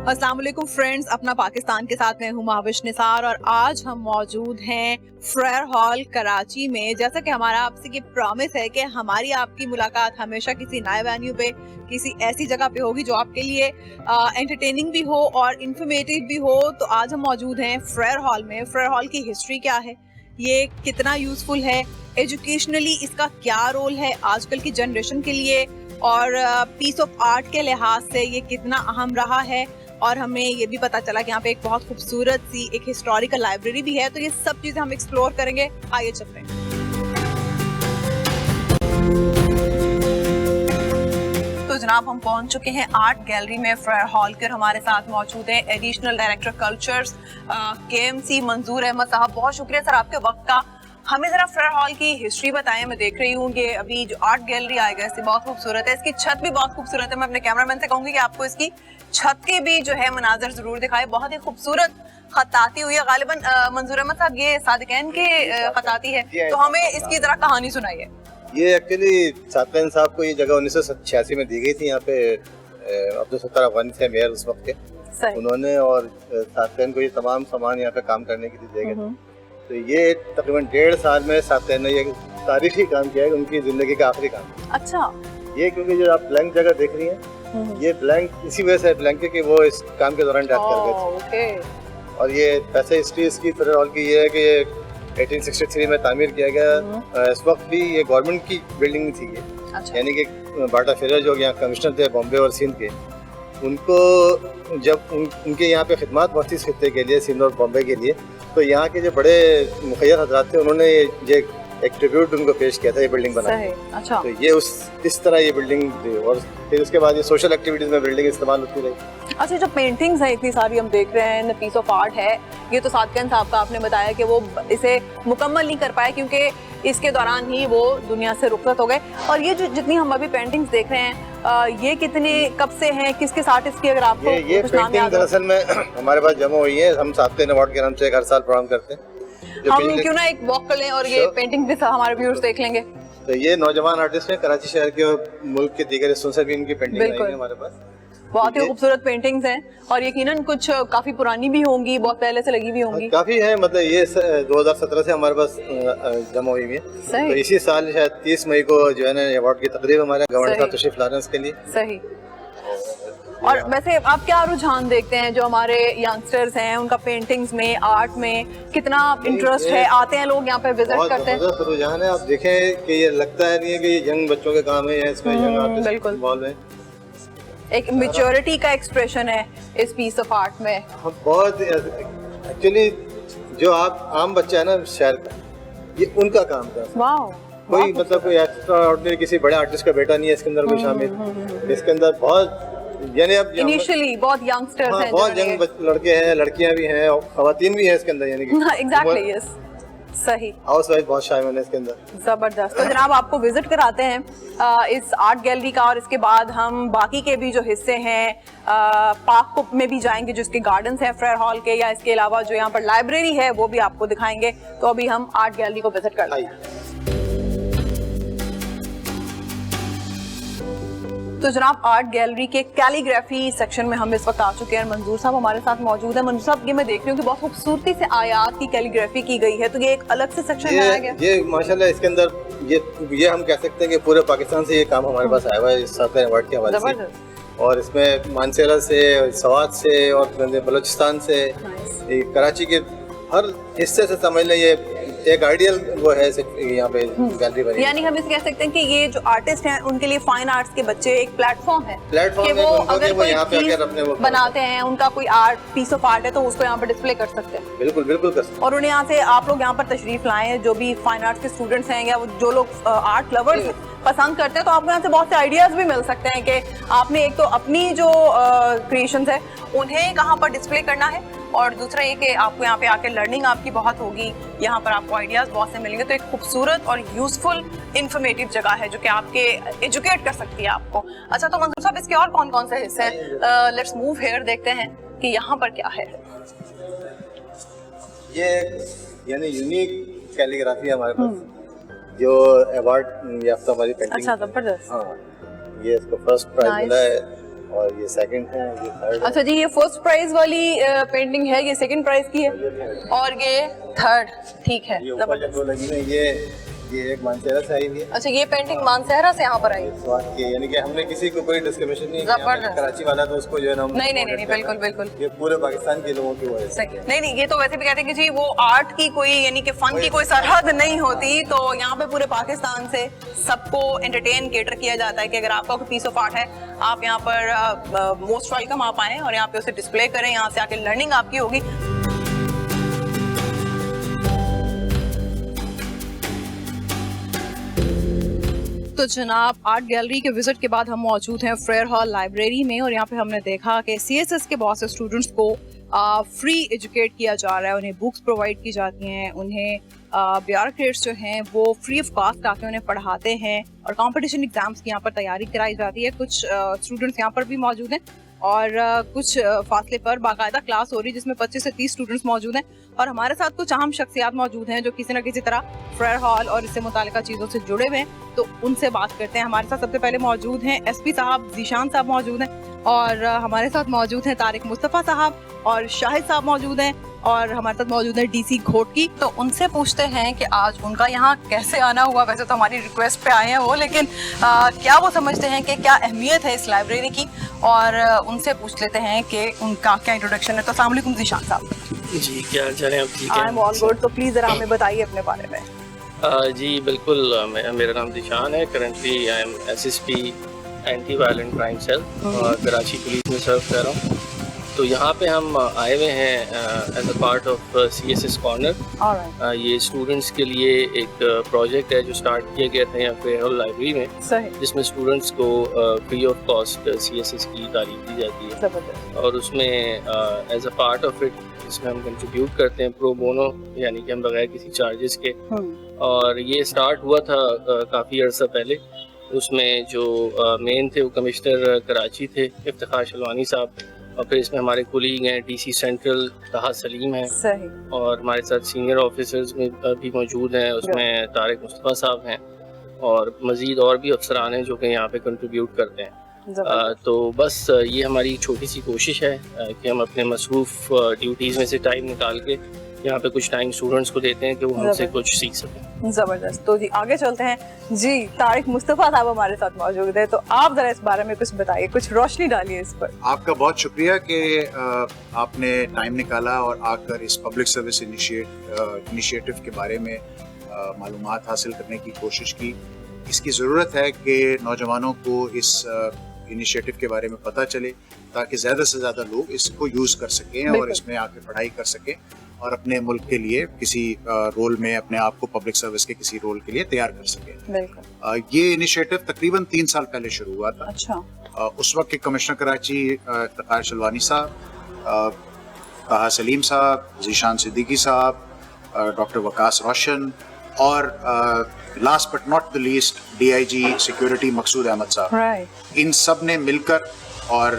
अस्सलाम वालेकुम फ्रेंड्स, अपना पाकिस्तान के साथ मैं हूँ महाविश निसार और आज हम मौजूद हैं फ्रेयर हॉल कराची में। जैसा कि हमारा आपसे ये प्रॉमिस है कि हमारी आपकी मुलाकात हमेशा किसी नए वेन्यू पे, किसी ऐसी जगह पे होगी जो आपके लिए एंटरटेनिंग भी हो और इंफॉर्मेटिव भी हो। तो आज हम मौजूद हैं फ्रेयर हॉल में। फ्रेयर हॉल की हिस्ट्री क्या है, ये कितना यूजफुल है, एजुकेशनली इसका क्या रोल है आजकल की जनरेशन के लिए, और पीस ऑफ आर्ट के लिहाज से ये कितना अहम रहा है। और हमें ये भी पता चला कि यहाँ पे एक बहुत खूबसूरत सी एक हिस्टोरिकल लाइब्रेरी भी है। तो ये सब चीजें हम एक्सप्लोर करेंगे। आइए चलते हैं। तो जनाब हम पहुंच चुके हैं आर्ट गैलरी में फ्रेयर हॉल के। हमारे साथ मौजूद हैं एडिशनल डायरेक्टर कल्चर्स KMC मंजूर अहमद साहब। बहुत शुक्रिया सर आपके वक्त का। हमें जरा फ्रेयर हॉल की हिस्ट्री बताएं। मैं देख रही हूँ कि अभी जो आर्ट गैलरी आएगा इससे बहुत खूबसूरत है, इसकी छत भी बहुत खूबसूरत है। मैं अपने कैमरामैन से कहूंगी कि आपको इसकी छत के भी जो है मनाजर जरूर दिखाए। बहुत ही खूबसूरत खताती हुई है। गालिबन मंजूर अहमद साहब ये सादिकैन के खताती है, तो हमें इसकी जरा कहानी सुनाइए। ये एक्चुअली सादिकैन साहब को ये जगह 1986 में दी गई थी। यहाँ पे अब्दुल सत्तार अफगानी थे मेयर उस वक्त के, उन्होंने और सादिकैन को ये तमाम सामान यहाँ पे काम करने की दी गई। तो ये तकरीबन 1.5 साल में सादिकैन ने ये तारीखी काम किया है, उनकी जिंदगी का आखिरी काम। अच्छा, ये क्योंकि जो आप ब्लैंक जगह देख रही हैं, ये ब्लैंक इसी वजह से ब्लैंक है कि वो इस काम के दौरान डेथ कर गए थे। और ये वैसे हिस्ट्री इसकी फ्रेयर हॉल की ये है कि 1863 में तामीर किया गया। इस वक्त भी ये गवर्नमेंट की बिल्डिंग थी ये। अच्छा। यानी कि बाटा फेरर जो यहाँ कमिश्नर थे बॉम्बे और सिंध के, उनको जब उनके यहाँ पे खिदमत बढ़ती इस खित्ते के लिए, सिंध और बॉम्बे के लिए, तो यहाँ के जो बड़े मुखिया हजरात थे उन्होंने ये एक ट्रिब्यूट उनको पेश किया था ये बिल्डिंग बनाई। अच्छा। तो ये इस तरह ये बिल्डिंग थी। और फिर उसके बाद ये सोशल एक्टिविटीज में बिल्डिंग इस्तेमाल होती रही। अच्छा, जो पेंटिंग्स हैं इतनी सारी हम देख रहे हैं, पीस ऑफ आर्ट है, ये तो सादिकैन साहब का आपने बताया कि वो इसे मुकम्मल नहीं कर पाए क्योंकि इसके दौरान ही वो दुनिया से रुखसत हो गए। और ये जो जितनी हम अभी पेंटिंग्स देख रहे हैं, ये कितने कब से हैं, किस किस आर्टिस्ट की, अगर आपको ये पेंटिंग दरअसल में हमारे पास जमा हुई है। हम सादिकैन अवार्ड के नाम से हर साल प्रोग्राम करते हैं। हम क्यों ना एक वॉक कर लें और ये पेंटिंग भी हमारे व्यूअर्स देख लेंगे। तो ये नौजवान आर्टिस्ट हैं कराची शहर के और मुल्क के दीगर हिस्सों से भी इनकी पेंटिंग आई है हमारे पास। बहुत ही खूबसूरत पेंटिंग्स हैं और यकीनन कुछ काफी पुरानी भी होंगी, बहुत पहले से लगी भी होंगी। काफी है, मतलब ये 2017 से हमारे पास जमा हुई है। तो इसी साल शायद 30 मई को जो है ना अवार्ड की तकरीब हमारे गवर्नर साहब तशरीफ ला रहे हैं इसके लिए। सही। और वैसे आप क्या रुझान देखते हैं जो हमारे यंगस्टर्स हैं, उनका पेंटिंग्स में, आर्ट में कितना इंटरेस्ट है? आते हैं लोग यहाँ पे विजिट करते हैं? बहुत रुझान है। आप देखें कि ये लगता है नहीं है कि ये यंग बच्चों के काम है, इसमें यंग आर्टिस्ट इन्वॉल्व हैं। एक मैच्योरिटी का एक्सप्रेशन है इस पीस ऑफ आर्ट में। बहुत एक्चुअली जो आप आम बच्चा है ना शहर का, ये उनका काम था। वाह। कोई मतलब कोई एक्स्ट्रा ऑर्डिनरी किसी बड़े आर्टिस्ट का बेटा नहीं है इसके अंदर कोई शामिल। इसके अंदर बहुत यानी अब इनिशियली बहुत यंगस्टर्स हैं, बहुत यंग लड़के हैं, लड़कियां भी हैं और खवातीन भी हैं इसके अंदर, यानी कि एग्जैक्टली यस सही। हाउस वाइफ बहुत शामिल है इसके अंदर। जबरदस्त। तो जनाब आपको विजिट कराते हैं इस आर्ट गैलरी का और इसके बाद हम बाकी के भी जो हिस्से हैं पार्क में भी जाएंगे, जो इसके गार्डन्स हैं फ्रेयर हॉल के, या इसके अलावा जो यहाँ पर लाइब्रेरी है वो भी आपको दिखाएंगे। तो अभी हम आर्ट गैलरी को विजिट करते हैं। तो जनाब आर्ट गैलरी के कैलीग्राफी सेक्शन में हम इस वक्त आ चुके हैं। मंजूर साहब हमारे साथ मौजूद है। मंजूर साहब, ये मैं देख रही हूँ कि बहुत खूबसूरती से आयात की कैलीग्राफी की गई है, तो ये एक अलग से सेक्शन बनाया गया। ये माशाल्लाह इसके अंदर ये हम कह सकते हैं कि पूरे पाकिस्तान से ये काम हमारे पास आया हुआ है इस सादिकैन अवार्ड के हवाले से। और इसमें मानसेरा से, सवात से और बलूचिस्तान से, कराची के हर हिस्से से समझ लें ये एक आइडियल वो है यहाँ पे गैलरी बनी। यानी हम इसे कह सकते हैं कि ये जो आर्टिस्ट हैं उनके लिए फाइन आर्ट्स के बच्चे एक प्लेटफॉर्म है कि वो अगर कोई चीज बनाते हैं, उनका कोई आर्ट पीस ऑफ आर्ट है, तो उसको यहाँ पर डिस्प्ले कर सकते हैं। बिल्कुल बिल्कुल कर सकते हैं। और उन्हें यहाँ से आप लोग यहाँ पर तशरीफ लाएं, जो भी फाइन आर्ट्स के स्टूडेंट्स हैं या जो लोग आर्ट लवर्स पसंद करते हैं, तो आपको यहाँ से बहुत से आइडियाज भी मिल सकते हैं कि आपने एक तो अपनी जो क्रिएशंस है उन्हें कहाँ पर डिस्प्ले करना है, और दूसरा ये कि आपको यहाँ पे आके लर्निंग आपकी बहुत होगी, यहाँ पर आपको आइडियाज बहुत से मिलेंगे। तो एक खूबसूरत और यूजफुल इंफॉर्मेटिव जगह है जो कि आपके एजुकेट कर सकती है आपको। अच्छा, तो मंजूर साहब इसके और कौन कौन से हिस्से हैं? लेट्स मूव हियर, देखते हैं कि यहाँ पर क्या है। ये यानी यूनिक कैलीग्राफी है हमारे पास। जो अवार्ड याफ्ता हमारी पेंटिंग। अच्छा, जबरदस्त। हाँ, ये इसको फर्स्ट प्राइज मिला है और ये सेकंड है, ये थर्ड। अच्छा जी, ये फर्स्ट प्राइज वाली पेंटिंग है, ये सेकंड प्राइज की है और ये थर्ड। ठीक है, जबरदस्त लगी ना। ये एक मानसेरा से आई हुई है। अच्छा, ये पेंटिंग मानसेरा से यहाँ पर आई, यानी कि हमने किसी को कोई डिस्क्रिमिनेशन नहीं किया। कराची वाला तो उसको जो है ना, नहीं, बिल्कुल बिल्कुल, ये पूरे पाकिस्तान के लोगों की वो है। नहीं, ये तो वैसे भी कहते हैं कि जी वो आर्ट की कोई, यानी कि फन की कोई सरहद नहीं होती, तो यहाँ पे पूरे पाकिस्तान से सबको एंटरटेन केटर किया जाता है कि अगर आपका कोई पीस ऑफ आर्ट है, आप यहाँ पर मोस्ट वेलकम आप आए और यहाँ पे उसे डिस्प्ले करें, यहाँ से आके लर्निंग आपकी होगी। तो जनाब, आर्ट गैलरी के विजिट के बाद हम मौजूद हैं फ्रेयर हॉल लाइब्रेरी में और यहाँ पे हमने देखा कि CSS के बहुत से स्टूडेंट्स को फ्री एजुकेट किया जा रहा है, उन्हें बुक्स प्रोवाइड की जाती हैं, उन्हें ब्यूरोक्रेट्स जो हैं वो फ्री ऑफ कॉस्ट आके उन्हें पढ़ाते हैं और कंपटीशन एग्जाम्स की यहाँ पर तैयारी कराई जाती है। कुछ स्टूडेंट्स यहाँ पर भी मौजूद हैं और कुछ फासले पर बाकायदा क्लास हो रही है जिसमें 25 से 30 स्टूडेंट्स मौजूद हैं और हमारे साथ कुछ अहम शख्सियात मौजूद हैं जो किसी न किसी तरह फ्रेयर हॉल और इससे मुतालिका चीज़ों से जुड़े हुए हैं, तो उनसे बात करते हैं। हमारे साथ सबसे पहले मौजूद हैं SP साहब, जीशान साहब मौजूद हैं और हमारे साथ मौजूद हैं तारिक मुस्तफ़ा साहब और शाहिद साहब मौजूद हैं और हमारे साथ मौजूद है DC घोटकी। तो उनसे पूछते हैं कि आज उनका यहाँ कैसे आना हुआ। वैसे तो हमारी रिक्वेस्ट पे आए हैं वो, लेकिन क्या वो समझते हैं कि क्या अहमियत है इस लाइब्रेरी की, और उनसे पूछ लेते हैं कि उनका क्या इंट्रोडक्शन है। तो अस्सलाम वालेकुम जीशान साहब। जी, क्या हाल चाल है आप? ठीक है, आई एम ऑल गुड। तो प्लीज जरा हमें बताइए अपने बारे में। जी बिल्कुल, मेरा नाम जीशान है। Currently I am SSP anti violent crime cell और कराची पुलिस में सर्व कर रहा हूँ। तो यहाँ पे हम आए हुए हैं as a part of CSS corner. ये स्टूडेंट्स के लिए एक प्रोजेक्ट है जो स्टार्ट किया गया था यहाँ पे हॉल लाइब्रेरी में, जिसमें स्टूडेंट्स को फ्री ऑफ कॉस्ट CSS की तालीम दी जाती है और उसमें as a part of it इसमें हम कंट्रीब्यूट करते हैं प्रो बोनो, यानी कि हम बगैर किसी चार्जेस के। और ये स्टार्ट हुआ था काफ़ी अर्सा पहले। उसमें जो मेन थे वो कमिश्नर कराची थे इफ्तिखार शलवानी साहब, और फिर इसमें हमारे कोलीग हैं DC सेंट्रल तहा सलीम हैं और हमारे साथ सीनियर ऑफिसर्स में भी मौजूद हैं, उसमें तारिक मुस्तफ़ा साहब हैं और मज़ीद और भी अफसरान हैं जो कि यहाँ पे कंट्रीब्यूट करते हैं। तो बस ये हमारी छोटी सी कोशिश है कि हम अपने मसरूफ़ ड्यूटीज़ में से टाइम निकाल के यहाँ पे कुछ टाइम स्टूडेंट्स को देते हैं कि वो हमसे कुछ सीख सकें। ज़बरदस्त। तो जी आगे चलते हैं। जी, तारिक मुस्तफ़ा साहब हमारे साथ मौजूद है, तो आप ज़रा इस बारे में कुछ बताइए, कुछ रोशनी डालिए इस पर। आपका बहुत शुक्रिया कि आपने टाइम निकाला और आकर इस पब्लिक सर्विस इनिशिएटिव के बारे में मालूमात हासिल करने की कोशिश की। इसकी ज़रूरत है कि नौजवानों को इस इनिशिएटिव के बारे में पता चले ताकि ज़्यादा से ज़्यादा लोग इसको यूज़ कर सकें और इसमें आके पढ़ाई कर सकें और अपने मुल्क के लिए किसी रोल में अपने आप को पब्लिक सर्विस के किसी रोल के लिए तैयार कर सकें। ये इनिशिएटिव तकरीबन 3 साल पहले शुरू हुआ था। अच्छा। उस वक्त के कमिश्नर कराची इफ्तिखार शलवानी साहब, तहा सलीम साहब, जीशान सिद्दीकी साहब, डॉक्टर वकास रोशन और last but not the least DIG security Maqsood Ahmed sahab, इन सब ने मिलकर और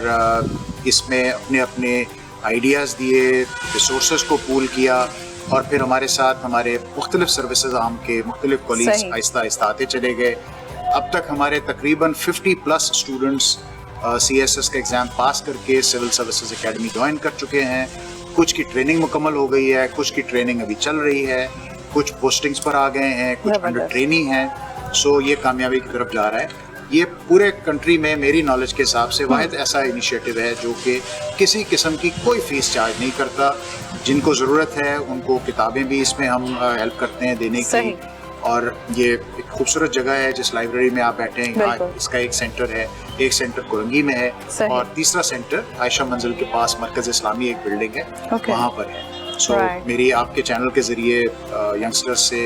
इसमें अपने अपने आइडियाज़ दिए, रिसोर्सेज को पूल किया और फिर हमारे साथ हमारे मुख्तलिफ सर्विसेज आम के मुख्तलिफ कॉलीग्स आहिस्ता आहिस्ता आते चले गए। अब तक हमारे तकरीबन 50+ स्टूडेंट्स CSS का एग्ज़ाम पास करके सिविल सर्विसेज एकेडमी ज्वाइन कर चुके हैं। कुछ की ट्रेनिंग मुकम्मल हो गई है, कुछ की ट्रेनिंग अभी चल रही है, कुछ पोस्टिंग्स पर आ गए हैं, कुछ अंडर ट्रेनिंग हैं। सो ये कामयाबी की तरफ जा रहा है। ये पूरे कंट्री में मेरी नॉलेज के हिसाब से वाहिद ऐसा इनिशिएटिव है जो कि किसी किस्म की कोई फीस चार्ज नहीं करता। जिनको ज़रूरत है उनको किताबें भी इसमें हम हेल्प करते हैं देने की। और ये एक खूबसूरत जगह है जिस लाइब्रेरी में आप बैठे हैं। यहाँ इसका एक सेंटर है, एक सेंटर कोरंगी में है और तीसरा सेंटर आयशा मंजिल के पास मरकज़ इस्लामी एक बिल्डिंग है, वहाँ पर है। सो मेरी आपके चैनल के ज़रिए यंगस्टर्स से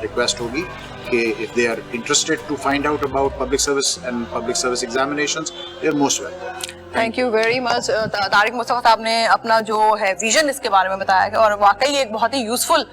रिक्वेस्ट होगी कि if they are interested to find out about public service and public service examinations, they are most welcome. Thank you very much. Tariq Mustafa साहब ने अपना जो है विजन इसके बारे में बताया है और वाकई एक बहुत ही यूजफुल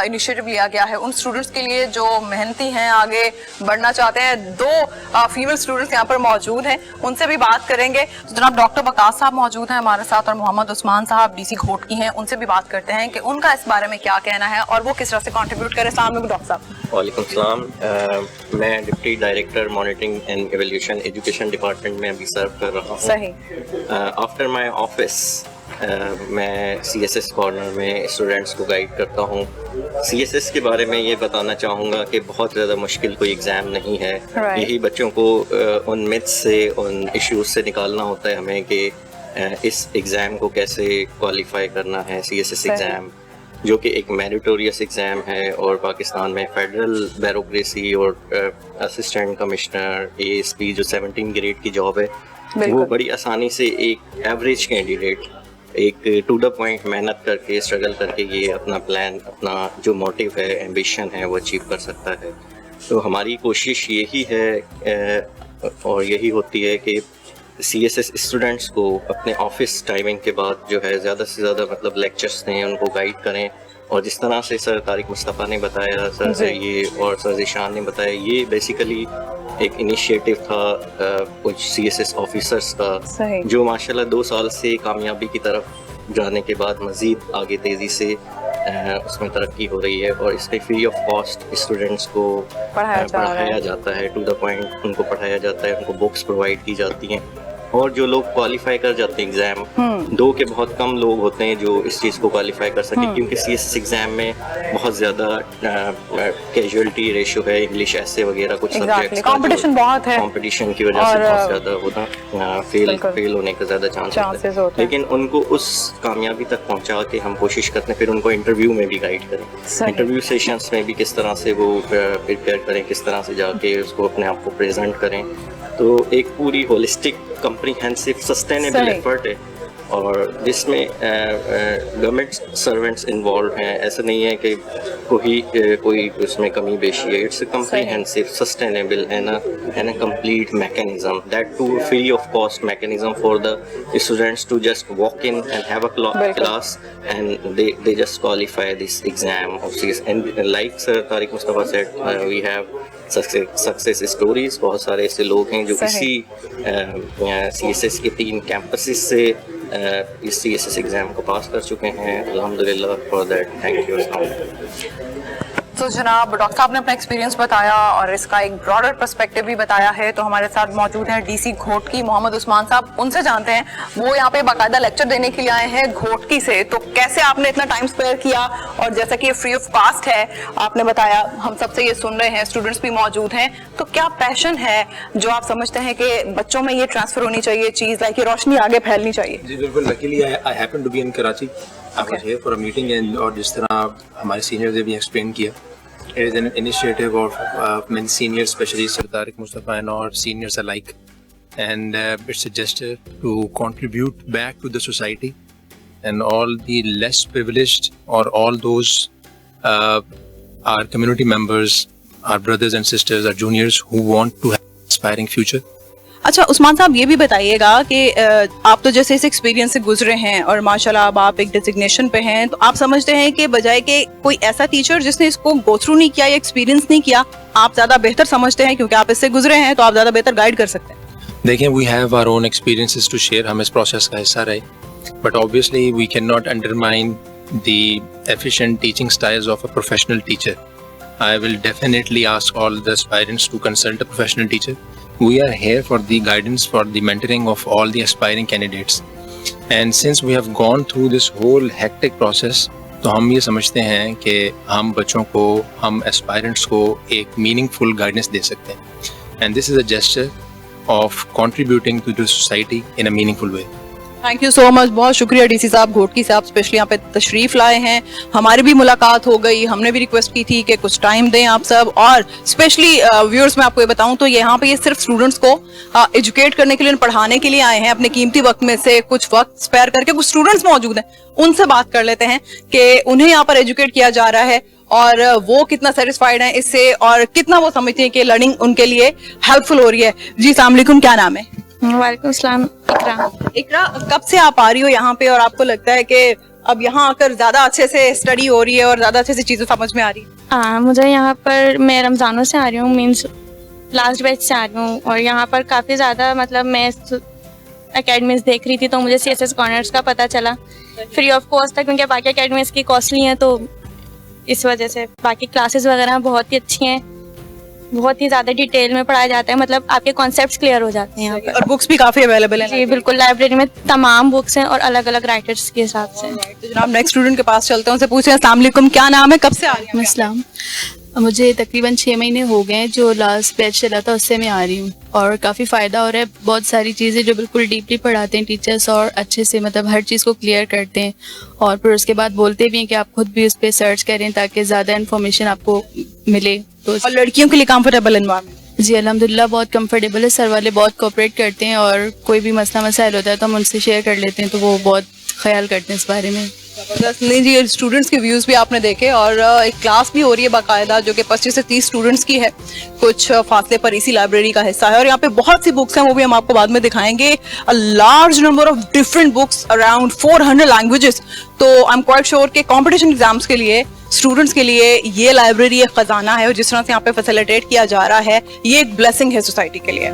इनिशिएटिव लिया गया है उन स्टूडेंट्स के लिए जो मेहनती हैं, आगे बढ़ना चाहते हैं। 2 फीमेल स्टूडेंट्स यहाँ पर मौजूद हैं, उनसे भी बात करेंगे। तो जनाब डॉक्टर वकास साहब मौजूद हैं हमारे साथ और मोहम्मद उस्मान साहब DC घोटकी हैं, उनसे भी बात करते हैं कि उनका इस बारे में क्या कहना है और वो किस तरह से कॉन्ट्रीब्यूट करें। अस्सलाम वालेकुम डॉक्टर साहब। वालेकुम सलाम। नाम मैं deputy director monitoring and evolution education department में अभी सर्व कर रहा हूँ। सही। आफ्टर माय ऑफिस मैं CSS कॉर्नर में स्टूडेंट्स को गाइड करता हूँ। CSS के बारे में ये बताना चाहूँगा कि बहुत ज़्यादा मुश्किल कोई एग्ज़ाम नहीं है। यही बच्चों को उन मिथ्स से, उन इश्यूज से निकालना होता है हमें कि इस एग्ज़ाम को कैसे क्वालिफाई करना है। CSS एग्ज़ाम जो कि एक मेरिटोरियस एग्ज़ाम है और पाकिस्तान में फेडरल ब्यूरोक्रेसी और असिस्टेंट कमिश्नर ASP जो 17 ग्रेड की जॉब है, वो बड़ी आसानी से एक एवरेज कैंडिडेट एक टू द पॉइंट मेहनत करके, स्ट्रगल करके ये अपना प्लान, अपना जो मोटिव है, एम्बिशन है, वो अचीव कर सकता है। तो हमारी कोशिश यही है और यही होती है कि CSS स्टूडेंट्स को अपने ऑफिस टाइमिंग के बाद जो है ज़्यादा से ज़्यादा मतलब लेक्चर्स दें, उनको गाइड करें। और जिस तरह से सर तारिक मुस्तफ़ा ने बताया, सर ये और सर ज़ीशान ने बताया, ये बेसिकली एक इनिशिएटिव था कुछ CSS ऑफिसर्स का, जो माशाल्लाह 2 साल से कामयाबी की तरफ जाने के बाद मज़ीद आगे तेज़ी से उसमें तरक्की हो रही है। और इसमें फ्री ऑफ कॉस्ट स्टूडेंट्स को पढ़ाया जाता है, टू द पॉइंट उनको पढ़ाया जाता है, उनको बुक्स प्रोवाइड की जाती हैं। और जो लोग क्वालिफाई कर जाते हैं एग्ज़ाम, 2 के बहुत कम लोग होते हैं जो इस चीज़ को क्वालिफाई कर सके, क्योंकि CSS एग्ज़ाम में बहुत ज़्यादा कैजुअलिटी रेशो है, इंग्लिश ऐसे वगैरह कुछ सब्जेक्ट्स, कंपटीशन बहुत है, कंपटीशन की वजह से बहुत ज़्यादा होता फेल होने का ज़्यादा चांस होता है। लेकिन उनको उस कामयाबी तक पहुँचा के हम कोशिश करते हैं फिर उनको इंटरव्यू में भी गाइड करें, इंटरव्यू सेशंस में भी किस तरह से वो प्रिपेयर करें, किस तरह से जाके उसको अपने आप को प्रेजेंट करें। तो एक पूरी होलिस्टिक कंप्रीहेंसिव सस्टेनेबल एफर्ट है और जिसमें गवर्नमेंट सर्वेंट्स इन्वॉल्व हैं। ऐसा नहीं है कि कोई उसमें कमी बेशी है। It's comprehensive sustainable and a complete mechanism, that too free of cost mechanism for the students to just walk in and have a class and they just qualify this exam of CS। and like Sir Tariq Mustafa said, we have success stories. बहुत सारे ऐसे लोग हैं जो इसी CSS के 3 campuses से इस CSS एग्ज़ाम को पास कर चुके हैं। अल्हम्दुलिल्लाह फॉर दैट, थैंक यू। तो जनाब डॉक्टर साहब ने अपना एक्सपीरियंस बताया और इसका एक ब्रॉडर पर्सपेक्टिव भी बताया है। तो हमारे साथ मौजूद हैं DC घोटकी मोहम्मद उस्मान साहब, उनसे जानते हैं, वो यहाँ पे बाकायदा लेक्चर देने के लिए आए हैं घोटकी से। तो कैसे आपने इतना टाइम स्पेयर किया, और जैसा कि ये फ्री ऑफ कॉस्ट है, आपने बताया, हम सबसे ये सुन रहे हैं, स्टूडेंट्स भी मौजूद हैं, तो क्या पैशन है जो आप समझते हैं कि बच्चों में ये ट्रांसफर होनी चाहिए, चीज़ लाइक ये रोशनी आगे फैलनी चाहिए? जी बिल्कुल, luckily I happen to be in Karachi, I was here for a meeting and और जिस तरह हमारे सीनियर्स ने भी एक्सप्लेन किया, it is an initiative of many seniors, especially Sir Tariq Mustafa and our seniors alike, and it's a gesture to contribute back to the society and all the less privileged or all those our community members, our brothers and sisters, our juniors who want to have an aspiring future. अच्छा उस्मान साहब, ये भी बताइएगा कि आप तो जैसे इस एक्सपीरियंस से गुजरे हैं और माशाल्लाह अब आप एक डेजिग्नेशन पे हैं, तो आप समझते हैं कि बजाय के कोई ऐसा टीचर जिसने इसको गो थ्रू नहीं किया या एक्सपीरियंस नहीं किया, आप ज्यादा बेहतर समझते हैं क्योंकि आप इससे गुजरे हैं, तो आप ज्यादा बेहतर गाइड कर सकते हैं? देखिए, we have our own experiences to share, हम इस प्रोसेस का हिस्सा रहे, but obviously we can not undermine the efficient teaching styles of a professional teacher. I will definitely ask all the aspirants to consult a professional teacher. We are here for the guidance, for the mentoring of all the aspiring candidates. And since we have gone through this whole hectic process, तो हम ये समझते हैं कि हम बच्चों को, हम aspirants को एक meaningful guidance दे सकते हैं. And this is a gesture of contributing to the society in a meaningful way. Thank you so much, बहुत शुक्रिया DC साहब घोटकी साहब स्पेशली यहाँ पे तशरीफ लाए हैं। हमारी भी मुलाकात हो गई, हमने भी रिक्वेस्ट की थी कि कुछ टाइम दें आप सब, और स्पेशली व्यूअर्स मैं आपको ये बताऊं तो यहाँ पे ये सिर्फ स्टूडेंट्स को एजुकेट करने के लिए, पढ़ाने के लिए आए हैं। अपने कीमती वक्त में से कुछ वक्त स्पेयर करके, कुछ स्टूडेंट्स मौजूद हैं, उनसे बात कर लेते हैं कि उन्हें यहाँ पर एजुकेट किया जा रहा है और वो कितना सेटिस्फाइड है इससे और कितना वो समझते हैं कि लर्निंग उनके लिए हेल्पफुल हो रही है। जी अस्सलाम वालेकुम, क्या नाम है? वालेकुम सलाम। इकरा, कब से आप आ रही हो यहाँ पे और आपको लगता है कि अब यहाँ आकर ज्यादा अच्छे से स्टडी हो रही है और ज्यादा अच्छे से चीजें समझ में आ रही है? मुझे यहाँ पर, मैं रमजानों से आ रही हूँ, मीन्स लास्ट बैच से आ रही हूँ, और यहाँ पर काफ़ी ज़्यादा मतलब मैं एकेडमीज देख रही थी तो मुझे CSS कॉर्नर्स का पता चला फ्री ऑफ कॉस्ट था, क्योंकि बाकी एकेडमीज की कॉस्टली हैं, तो इस वजह से बाकी क्लासेस वगैरह बहुत ही अच्छी हैं, बहुत ही ज़्यादा डिटेल में पढ़ाया जाता है, मतलब आपके कॉन्सेप्ट्स क्लियर हो जाते हैं यहाँ पर। और बुक्स भी काफी अवेलेबल हैं। जी बिल्कुल, लाइब्रेरी में तमाम बुक्स हैं और अलग अलग राइटर्स के हिसाब से। तो जनाब नेक्स्ट स्टूडेंट के पास चलते हैं, उनसे पूछते हैं अस्सलाम वालेकुम, क्या नाम है, कब से आ रही हैं? अस्सलाम, मुझे तकरीबन 6 महीने हो गए हैं, जो लास्ट बैच चला था उससे मैं आ रही हूँ और काफ़ी फ़ायदा हो रहा है। बहुत सारी चीज़ें जो बिल्कुल डीपली पढ़ाते हैं टीचर्स और अच्छे से मतलब हर चीज़ को क्लियर करते हैं और फिर उसके बाद बोलते भी हैं कि आप खुद भी उस पर सर्च करें ताकि ज़्यादा इन्फॉर्मेशन आपको मिले। तो और लड़कियों के लिए कंफर्टेबल एनवायरनमेंट? जी अल्हम्दुलिल्लाह बहुत कंफर्टेबल है, सर वाले बहुत कोऑपरेट करते हैं और कोई भी मसला मसाइल होता है तो हम उनसे शेयर कर लेते हैं, तो वो बहुत ख्याल करते हैं इस बारे में। जबरदस्त। नहीं जी, स्टूडेंट्स के व्यूज़ भी आपने देखे और एक क्लास भी हो रही है बाकायदा जो कि 25 से 30 स्टूडेंट्स की है, कुछ फासले पर इसी लाइब्रेरी का हिस्सा है और यहाँ पे बहुत सी बुक्स हैं, वो भी हम आपको बाद में दिखाएंगे। A large number of different books, around 400 languages. तो आई एम क्वाइट श्योर कि कॉम्पिटिशन एग्जाम्स के लिए स्टूडेंट्स के लिए ये लाइब्रेरी एक खजाना है और जिस तरह से यहाँ पे फैसिलिटेट किया जा रहा है ये एक ब्लेसिंग है सोसाइटी के लिए।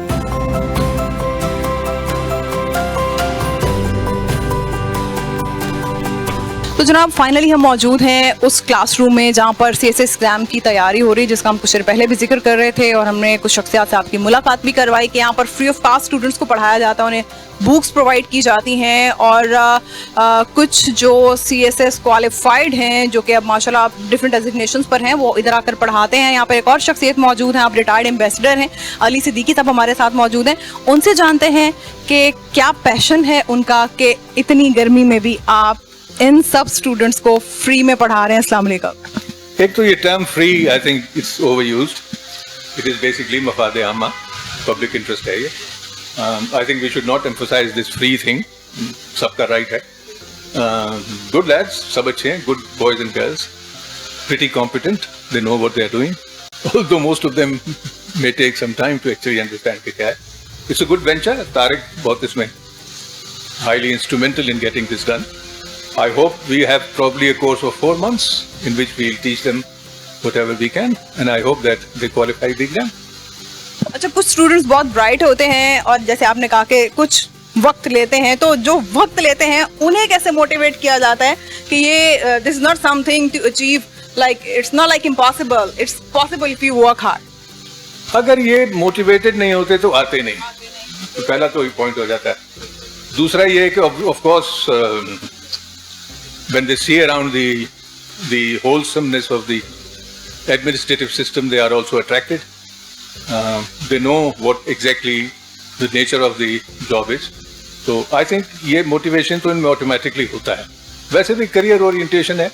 तो जनाब फाइनली हम मौजूद हैं उस क्लासरूम में जहाँ पर CSS एग्जाम की तैयारी हो रही है, जिसका हम कुछ देर पहले भी जिक्र कर रहे थे और हमने कुछ शख्सियात से आपकी मुलाकात भी करवाई कि यहाँ पर फ्री ऑफ कास्ट स्टूडेंट्स को पढ़ाया जाता है, उन्हें बुक्स प्रोवाइड की जाती हैं और कुछ जो CSS क्वालिफाइड हैं जो कि अब माशाल्लाह डिफरेंट डेजिग्नेशंस पर हैं वो इधर आकर पढ़ाते हैं। यहाँ पर एक और शख्सियत मौजूद हैं, आप रिटायर्ड एम्बेसडर हैं, अली सिद्दीकी साहब हमारे साथ मौजूद हैं। उनसे जानते हैं कि क्या पैशन है उनका कि इतनी गर्मी में भी आप इन सब स्टूडेंट्स को फ्री में पढ़ा रहे हैं। अस्सलाम वालेकुम। एक तो ये term free I think it's overused, it is basically मफाद आमा, पब्लिक इंटरेस्ट है ये। I think we should not emphasize this free thing, सबका राइट है। गुड लैड्स, सब अच्छे हैं, good boys and girls, pretty competent, they know what they are doing, although most of them may take some time to actually understand कि क्या है। It's a good venture, Tariq बहुत इसमें highly instrumental in getting this done. I hope we have probably a course of 4 months in which we'll teach them whatever we can, and I hope that they qualify the exam. अच्छा, कुछ students बहुत bright होते हैं और जैसे आपने कहा कि कुछ वक्त लेते हैं, तो जो वक्त लेते हैं उन्हें कैसे मोटिवेट किया जाता है कि ये this is not something to achieve, like it's not like impossible, it's possible if you work hard. अगर ये मोटिवेटेड नहीं होते तो आते नहीं, तो पहला तो पॉइंट हो जाता है। दूसरा ये है कि of course when they see around the wholesomeness of the administrative system, they are also attracted. They know what exactly the nature of the job is. So I think ये motivation तो इनमें automatically होता है। वैसे भी career orientation है,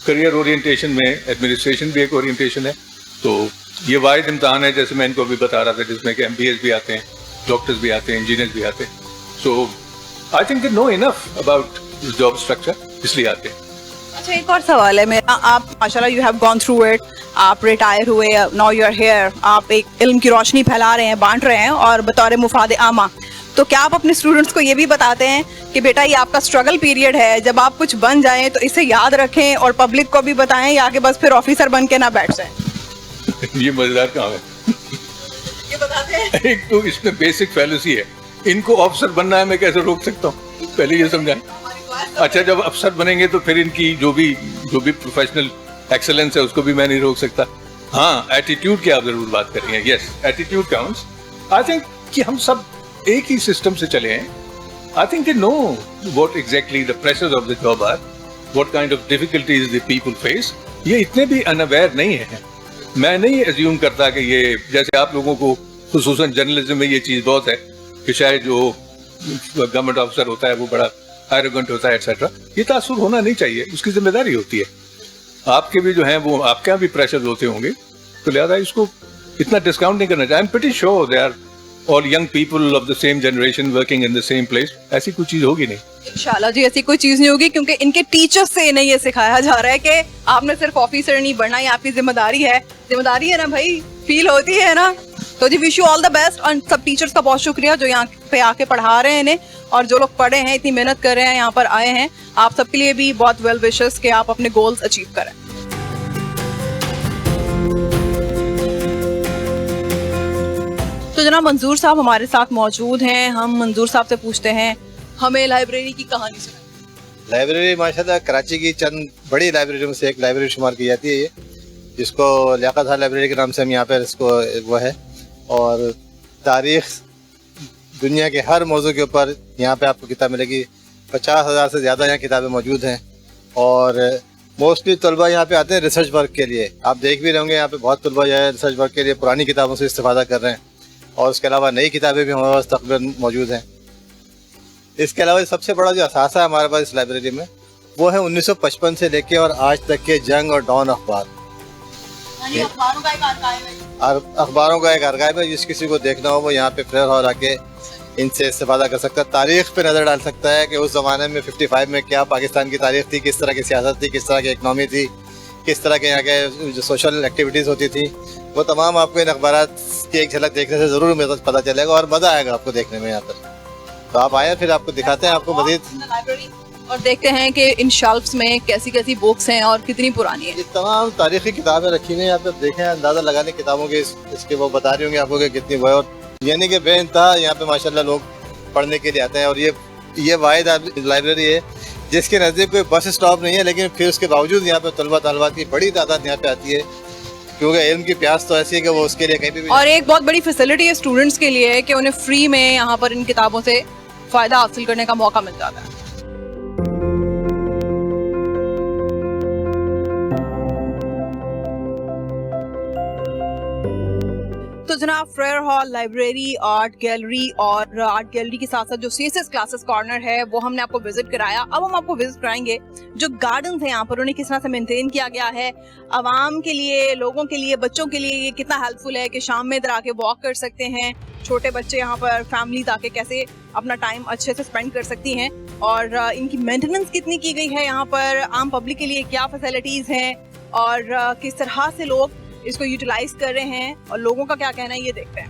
career orientation में administration भी एक orientation है। तो ये वाहिद इम्तहान है, जैसे मैं इनको अभी बता रहा था, जिसमें कि MBAs भी आते हैं, डॉक्टर्स भी आते हैं, इंजीनियर्स भी आते हैं। So I think they know enough about this job structure, इसलिए आते हैं। अच्छा, एक और सवाल है मेरा, आप माशाल्लाह you have gone through it, आप रिटायर हुए, नाउ यू आर हियर, आप एक इल्म की रोशनी फैला रहे हैं, बांट रहे हैं और बतौर मुफाद आमा, तो क्या आप अपने स्टूडेंट्स को ये भी बताते हैं कि बेटा ये आपका स्ट्रगल पीरियड है, जब आप कुछ बन जाएं तो इसे याद रखें और पब्लिक को भी बताएं, या कि बस फिर ऑफिसर बन के ना बैठ जाएं? ये मजेदार काम है। ये बताते हैं। एक तो इसमें बेसिक फैलेसी है, इनको ऑफिसर बनना है, मैं कैसे रोक सकता हूँ, पहले ये समझाएं। अच्छा, जब अफसर बनेंगे तो फिर इनकी जो भी प्रोफेशनल एक्सेलेंस है उसको भी मैं नहीं रोक सकता। हाँ, एटीट्यूड की आप जरूर बात कर रही हैं। Yes, attitude counts. I think कि हम सब एक ही सिस्टम से चले हैं। I think they know what exactly the pressures of the job are, what kind of difficulties the people face. ये इतने भी अनअवेयर नहीं है। मैं नहीं एज्यूम करता कि ये, जैसे आप लोगों को खुसूसन जर्नलिज्म में ये चीज़ बहुत है कि शायद जो गवर्नमेंट ऑफिसर होता है वो बड़ा एरोगेंट होता है एटसेट्रा। ये तासुर होना नहीं चाहिए, उसकी जिम्मेदारी होती है। आपके भी जो हैं वो आपके यहाँ भी प्रेशर होते होंगे, तो लिहाजा इसको इतना डिस्काउंट नहीं करना चाहिए। I am pretty sure they are all young people of the same generation working in the same place. ऐसी कोई चीज होगी नहीं इंशाल्लाह जी, ऐसी कोई चीज नहीं होगी, क्योंकि इनके टीचर्स से इन्हें ये सिखाया जा रहा है कि आपने सिर्फ ऑफिसर नहीं बनना, ये आपकी जिम्मेदारी है। जिम्मेदारी है ना भाई, फील होती है ना। तो जी wish you all the best, और सब टीचर्स का बहुत शुक्रिया जो यहाँ पे आके पढ़ा रहे हैं इन्हें, और जो लोग पढ़े हैं, इतनी मेहनत कर रहे हैं, यहाँ पर आए हैं। आप सबके लिए भी बहुत वेल विशेस कि आप अपने गोल्स अचीव करें। तो जनाब मंजूर साहब हमारे साथ मौजूद हैं। हम मंजूर साहब से पूछते हैं, हमें लाइब्रेरी की कहानी सुनाइए। लाइब्रेरी माशाल्लाह कराची की चंद बड़ी लाइब्रेरियों में से एक लाइब्रेरी शुमार की जाती है। जिसको लियाकत हॉल लाइब्रेरी के नाम से हम यहाँ पर इसको वो है। और तारीख़ दुनिया के हर मौजू के ऊपर यहाँ पे आपको किताब मिलेगी। 50,000 से ज़्यादा यहाँ किताबें मौजूद हैं। और मोस्टली तलबा यहाँ पे आते हैं रिसर्च वर्क के लिए। आप देख भी रहे होंगे यहाँ पे बहुत तलबा जो है रिसर्च वर्क के लिए पुरानी किताबों से इस्तेफादा कर रहे हैं, और उसके अलावा नई किताबें भी हमारे पास तकरीबन मौजूद हैं। इसके अलावा सबसे बड़ा जो असासा है हमारे पास इस लाइब्रेरी में, वो है 1955 से लेके और आज तक के जंग और डॉन अखबार। अखबारों का एक अर्काइव है। जिस किसी को देखना हो वो यहाँ पे फ्रेयर हॉल आके इनसे इस्तेफादा कर सकता है। तारीख पे नज़र डाल सकता है कि उस ज़माने में 55 में क्या पाकिस्तान की तारीख थी, किस तरह की सियासत थी, किस तरह की इकनॉमी थी, किस तरह के यहाँ के जो सोशल एक्टिविटीज़ होती थी, वो तमाम आपको इन अखबारात की एक झलक देखने से ज़रूर मुझे पता चलेगा और मज़ा आएगा आपको देखने में यहाँ पर। तो आप आए, फिर आपको दिखाते हैं आपको मज़ीद, और देखते हैं कि इन शेल्फ्स में कैसी कैसी बुक्स हैं और कितनी पुरानी है। ये तमाम तारीखी किताबें रखी हुई हैं यहाँ पे। देखें, अंदाज़ा लगाने किताबों के इसके वो बता रही होंगे आपको कि कितनी वो है। और यानी कि बेइंतहा यहाँ पे माशाल्लाह लोग पढ़ने के लिए आते हैं। और ये वाहिद लाइब्रेरी है जिसके नज़दीक कोई बस स्टॉप नहीं है, लेकिन फिर उसके बावजूद यहाँ पे तलबा तलबात की बड़ी तादाद यहाँ पे आती है, क्योंकि इल्म की प्यास तो ऐसी है कि वो उसके लिए कहीं भी। और एक बहुत बड़ी फैसिलिटी है स्टूडेंट्स के लिए कि उन्हें फ्री में यहाँ पर इन किताबों से फ़ायदा हासिल करने का मौका मिल जाता है। तो जनाब, Frere hall library, art gallery और आर्ट गैलरी के साथ साथ जो CSS क्लासेस कॉर्नर है वो हमने आपको विजिट कराया। अब हम आपको विजिट कराएंगे जो गार्डन्स हैं यहाँ पर, उन्हें किस तरह से मेंटेन किया गया है आवाम के लिए, लोगों के लिए, बच्चों के लिए। ये कितना हेल्पफुल है कि शाम में इधर आके वॉक कर सकते हैं छोटे बच्चे, यहाँ पर फैमिलीज आके कैसे अपना टाइम अच्छे से स्पेंड कर सकती हैं, और इनकी मेंटेनेंस कितनी की गई है यहाँ पर, आम पब्लिक के लिए क्या फैसिलिटीज़ हैं और किस तरह से लोग इसको यूटिलाइज कर रहे हैं और लोगों का क्या कहना है, ये देखते हैं।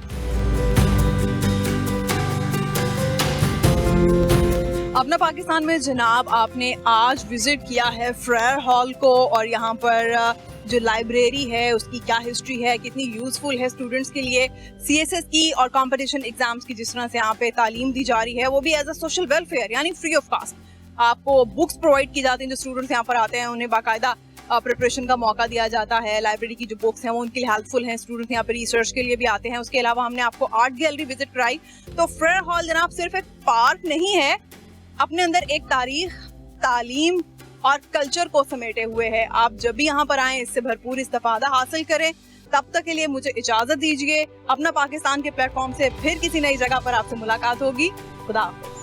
अपना पाकिस्तान में जनाब, आपने आज विजिट किया है फ्रेयर हॉल को, और यहाँ पर जो लाइब्रेरी है उसकी क्या हिस्ट्री है, कितनी यूजफुल है स्टूडेंट्स के लिए, CSS की और कंपटीशन एग्जाम्स की जिस तरह से यहाँ पे तालीम दी जा रही है, वो भी एज अ सोशल वेलफेयर, यानी फ्री ऑफ कास्ट आपको बुक्स प्रोवाइड की जाती हैं। जो स्टूडेंट्स यहाँ पर आते हैं उन्हें बाकायदा प्रिपरेशन का मौका दिया जाता है। लाइब्रेरी की जो बुक्स हैं वो उनके लिए हेल्पफुल हैं। स्टूडेंट्स यहाँ पर रिसर्च के लिए भी आते हैं। उसके अलावा हमने आपको आर्ट गैलरी विजिट कराई। तो फ्रेयर हॉल जनाब सिर्फ एक पार्क नहीं है, अपने अंदर एक तारीख, तालीम और कल्चर को समेटे हुए है। आप जब भी यहाँ पर आएँ इससे भरपूर इस्तेफादा हासिल करें। तब तक के लिए मुझे इजाजत दीजिए। अपना पाकिस्तान के प्लेटफॉर्म से फिर किसी नई जगह पर आपसे मुलाकात होगी। खुदा हाफिज़।